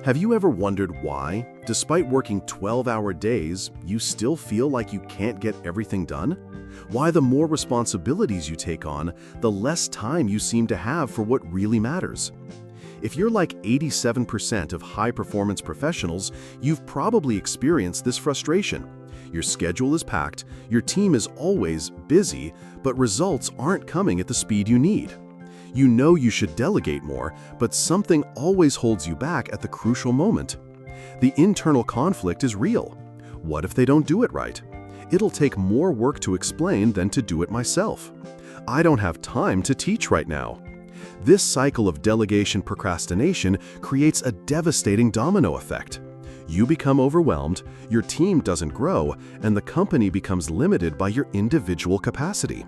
Have you ever wondered why, despite working 12-hour days, you still feel like you can't get everything done? Why the more responsibilities you take on, the less time you seem to have for what really matters? If you're like 87% of high-performance professionals, you've probably experienced this frustration. Your schedule is packed, your team is always busy, but results aren't coming at the speed you need. You know you should delegate more, but something always holds you back at the crucial moment. The internal conflict is real. What if they don't do it right? It'll take more work to explain than to do it myself. I don't have time to teach right now. This cycle of delegation procrastination creates a devastating domino effect. You become overwhelmed, your team doesn't grow, and the company becomes limited by your individual capacity.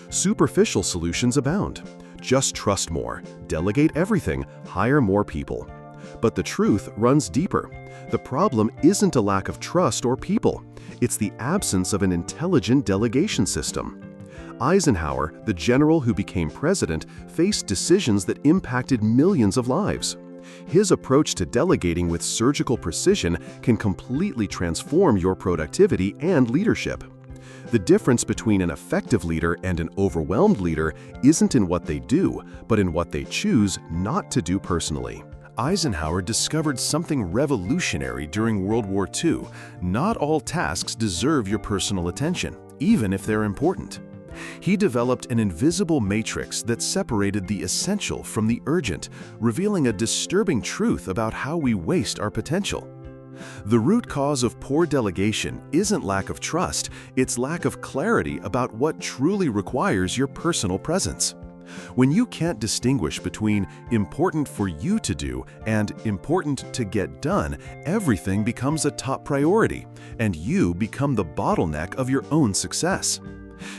Superficial solutions abound. Just trust more, delegate everything, hire more people. But the truth runs deeper. The problem isn't a lack of trust or people. It's the absence of an intelligent delegation system. Eisenhower, the general who became president, faced decisions that impacted millions of lives. His approach to delegating with surgical precision can completely transform your productivity and leadership. The difference between an effective leader and an overwhelmed leader isn't in what they do, but in what they choose not to do personally. Eisenhower discovered something revolutionary during World War II. Not all tasks deserve your personal attention, even if they're important. He developed an invisible matrix that separated the essential from the urgent, revealing a disturbing truth about how we waste our potential. The root cause of poor delegation isn't lack of trust, it's lack of clarity about what truly requires your personal presence. When you can't distinguish between important for you to do and important to get done, everything becomes a top priority, and you become the bottleneck of your own success.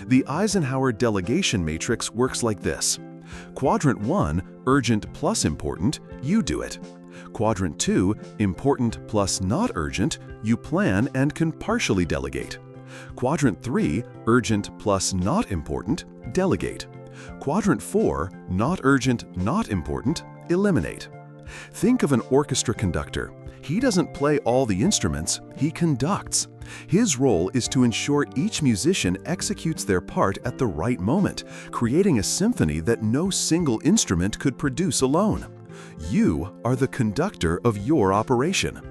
The Eisenhower delegation matrix works like this. Quadrant 1, urgent plus important, you do it. Quadrant 2, important plus not urgent, you plan and can partially delegate. Quadrant 3, urgent plus not important, delegate. Quadrant 4, not urgent, not important, eliminate. Think of an orchestra conductor. He doesn't play all the instruments, he conducts. His role is to ensure each musician executes their part at the right moment, creating a symphony that no single instrument could produce alone. You are the conductor of your operation.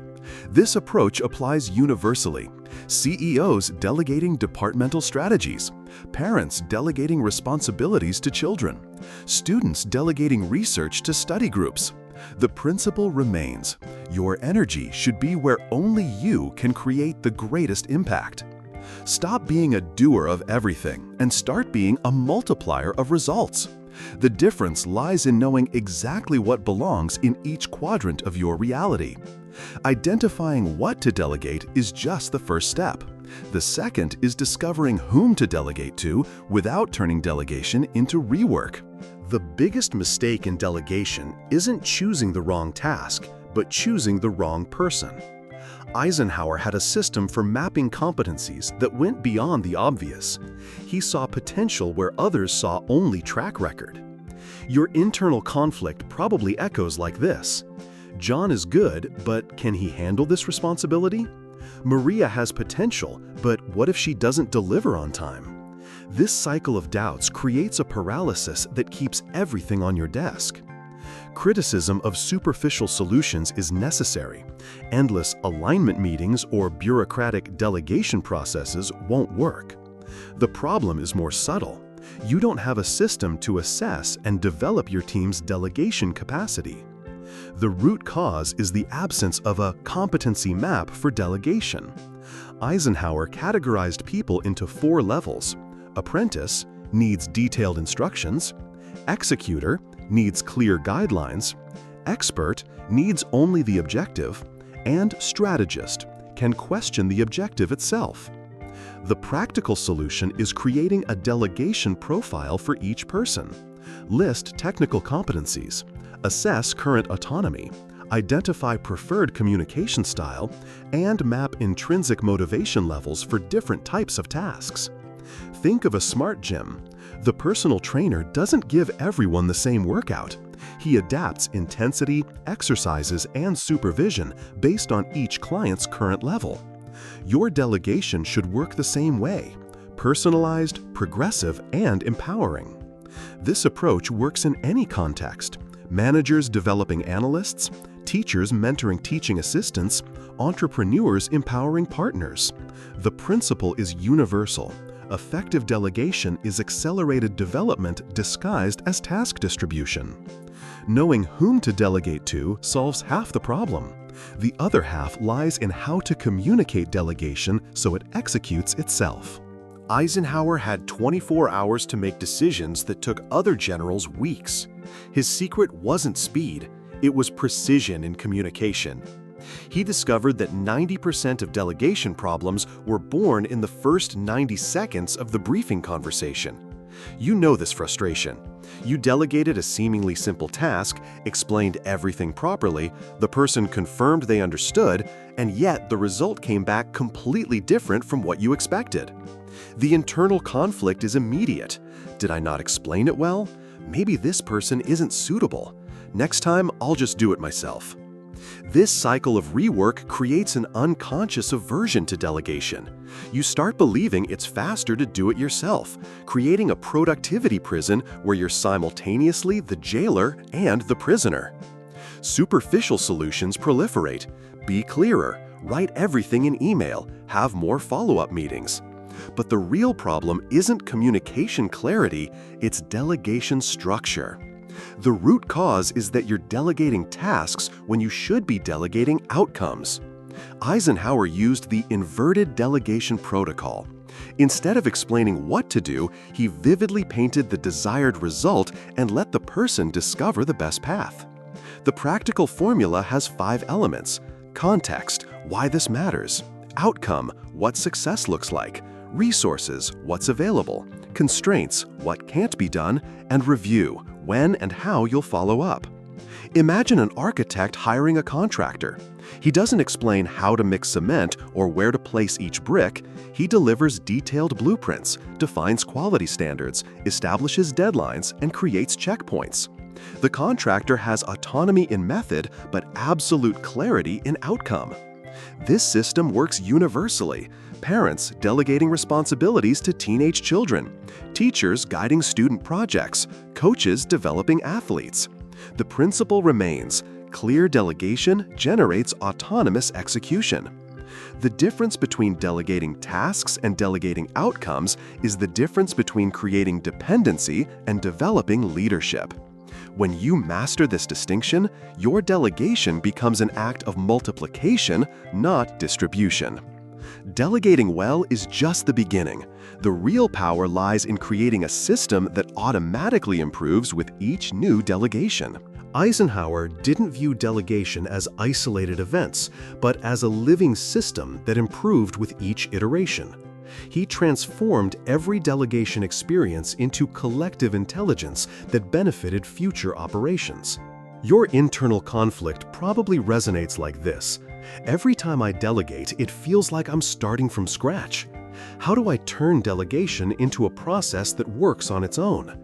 This approach applies universally. CEOs delegating departmental strategies, parents delegating responsibilities to children, students delegating research to study groups. The principle remains. Your energy should be where only you can create the greatest impact. Stop being a doer of everything and start being a multiplier of results. The difference lies in knowing exactly what belongs in each quadrant of your reality. Identifying what to delegate is just the first step. The second is discovering whom to delegate to without turning delegation into rework. The biggest mistake in delegation isn't choosing the wrong task, but choosing the wrong person. Eisenhower had a system for mapping competencies that went beyond the obvious. He saw potential where others saw only track record. Your internal conflict probably echoes like this. John is good, but can he handle this responsibility? Maria has potential, but what if she doesn't deliver on time? This cycle of doubts creates a paralysis that keeps everything on your desk. Criticism of superficial solutions is necessary. Endless alignment meetings or bureaucratic delegation processes won't work. The problem is more subtle. You don't have a system to assess and develop your team's delegation capacity. The root cause is the absence of a competency map for delegation. Eisenhower categorized people into 4 levels. Apprentice needs detailed instructions. Executor needs clear guidelines. Expert needs only the objective. And strategist can question the objective itself. The practical solution is creating a delegation profile for each person. List technical competencies. Assess current autonomy. Identify preferred communication style. And map intrinsic motivation levels for different types of tasks. Think of a smart gym. The personal trainer doesn't give everyone the same workout. He adapts intensity, exercises, and supervision based on each client's current level. Your delegation should work the same way: personalized, progressive, and empowering. This approach works in any context: managers developing analysts, teachers mentoring teaching assistants, entrepreneurs empowering partners. The principle is universal. Effective delegation is accelerated development disguised as task distribution. Knowing whom to delegate to solves half the problem. The other half lies in how to communicate delegation so it executes itself. Eisenhower had 24 hours to make decisions that took other generals weeks. His secret wasn't speed, it was precision in communication. He discovered that 90% of delegation problems were born in the first 90 seconds of the briefing conversation. You know this frustration. You delegated a seemingly simple task, explained everything properly, the person confirmed they understood, and yet the result came back completely different from what you expected. The internal conflict is immediate. Did I not explain it well? Maybe this person isn't suitable. Next time, I'll just do it myself. This cycle of rework creates an unconscious aversion to delegation. You start believing it's faster to do it yourself, creating a productivity prison where you're simultaneously the jailer and the prisoner. Superficial solutions proliferate. Be clearer, write everything in email, have more follow-up meetings. But the real problem isn't communication clarity, it's delegation structure. The root cause is that you're delegating tasks when you should be delegating outcomes. Eisenhower used the inverted delegation protocol. Instead of explaining what to do, he vividly painted the desired result and let the person discover the best path. The practical formula has 5 elements: context, why this matters; outcome, what success looks like; resources, what's available; constraints, what can't be done; and review, when and how you'll follow up. Imagine an architect hiring a contractor. He doesn't explain how to mix cement or where to place each brick. He delivers detailed blueprints, defines quality standards, establishes deadlines, and creates checkpoints. The contractor has autonomy in method, but absolute clarity in outcome. This system works universally. Parents delegating responsibilities to teenage children, teachers guiding student projects, coaches developing athletes. The principle remains: clear delegation generates autonomous execution. The difference between delegating tasks and delegating outcomes is the difference between creating dependency and developing leadership. When you master this distinction, your delegation becomes an act of multiplication, not distribution. Delegating well is just the beginning. The real power lies in creating a system that automatically improves with each new delegation. Eisenhower didn't view delegation as isolated events, but as a living system that improved with each iteration. He transformed every delegation experience into collective intelligence that benefited future operations. Your internal conflict probably resonates like this: every time I delegate, it feels like I'm starting from scratch. How do I turn delegation into a process that works on its own?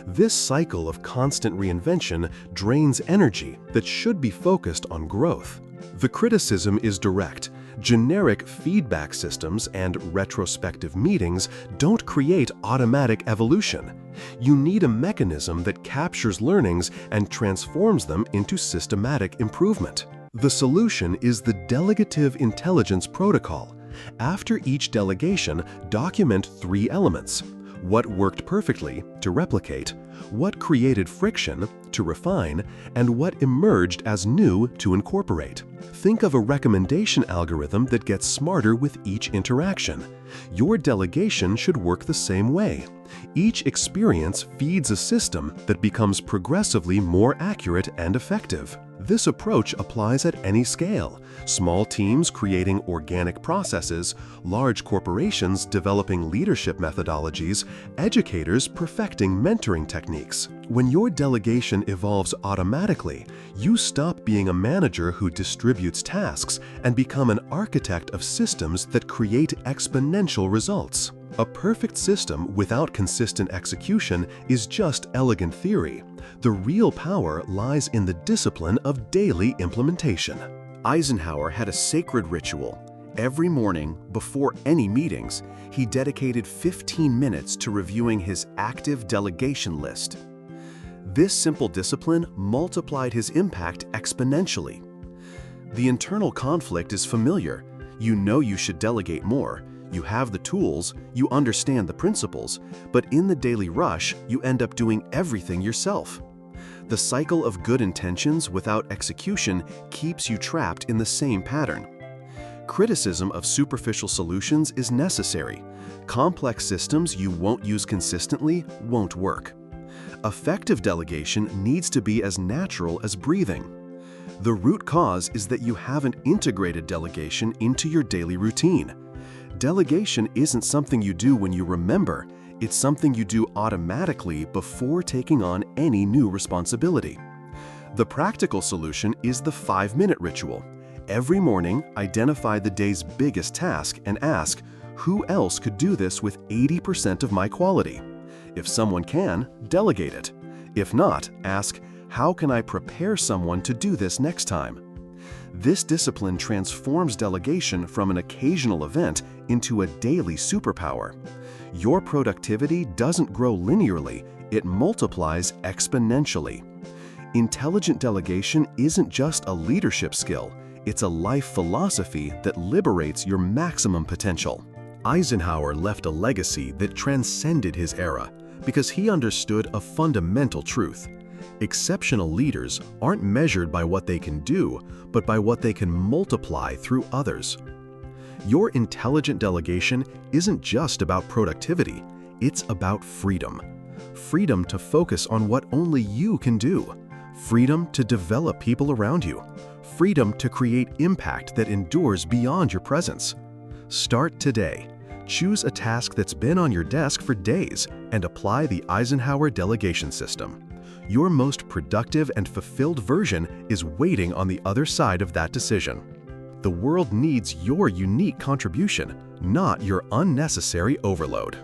This cycle of constant reinvention drains energy that should be focused on growth. The criticism is direct. Generic feedback systems and retrospective meetings don't create automatic evolution. You need a mechanism that captures learnings and transforms them into systematic improvement. The solution is the Delegative Intelligence Protocol. After each delegation, document 3 elements: what worked perfectly, to replicate; what created friction, to refine; and what emerged as new, to incorporate. Think of a recommendation algorithm that gets smarter with each interaction. Your delegation should work the same way. Each experience feeds a system that becomes progressively more accurate and effective. This approach applies at any scale: small teams creating organic processes, large corporations developing leadership methodologies, educators perfecting mentoring techniques. When your delegation evolves automatically, you stop being a manager who distributes tasks and become an architect of systems that create exponential results. A perfect system without consistent execution is just elegant theory. The real power lies in the discipline of daily implementation. Eisenhower had a sacred ritual. Every morning, before any meetings, he dedicated 15 minutes to reviewing his active delegation list. This simple discipline multiplied his impact exponentially. The internal conflict is familiar. You know you should delegate more. You have the tools, you understand the principles, but in the daily rush, you end up doing everything yourself. The cycle of good intentions without execution keeps you trapped in the same pattern. Criticism of superficial solutions is necessary. Complex systems you won't use consistently won't work. Effective delegation needs to be as natural as breathing. The root cause is that you haven't integrated delegation into your daily routine. Delegation isn't something you do when you remember, it's something you do automatically before taking on any new responsibility. The practical solution is the 5-minute ritual. Every morning, identify the day's biggest task and ask, who else could do this with 80% of my quality? If someone can, delegate it. If not, ask, how can I prepare someone to do this next time? This discipline transforms delegation from an occasional event into a daily superpower. Your productivity doesn't grow linearly, it multiplies exponentially. Intelligent delegation isn't just a leadership skill, it's a life philosophy that liberates your maximum potential. Eisenhower left a legacy that transcended his era because he understood a fundamental truth. Exceptional leaders aren't measured by what they can do, but by what they can multiply through others. Your intelligent delegation isn't just about productivity, it's about freedom. Freedom to focus on what only you can do. Freedom to develop people around you. Freedom to create impact that endures beyond your presence. Start today. Choose a task that's been on your desk for days and apply the Eisenhower delegation system. Your most productive and fulfilled version is waiting on the other side of that decision. The world needs your unique contribution, not your unnecessary overload.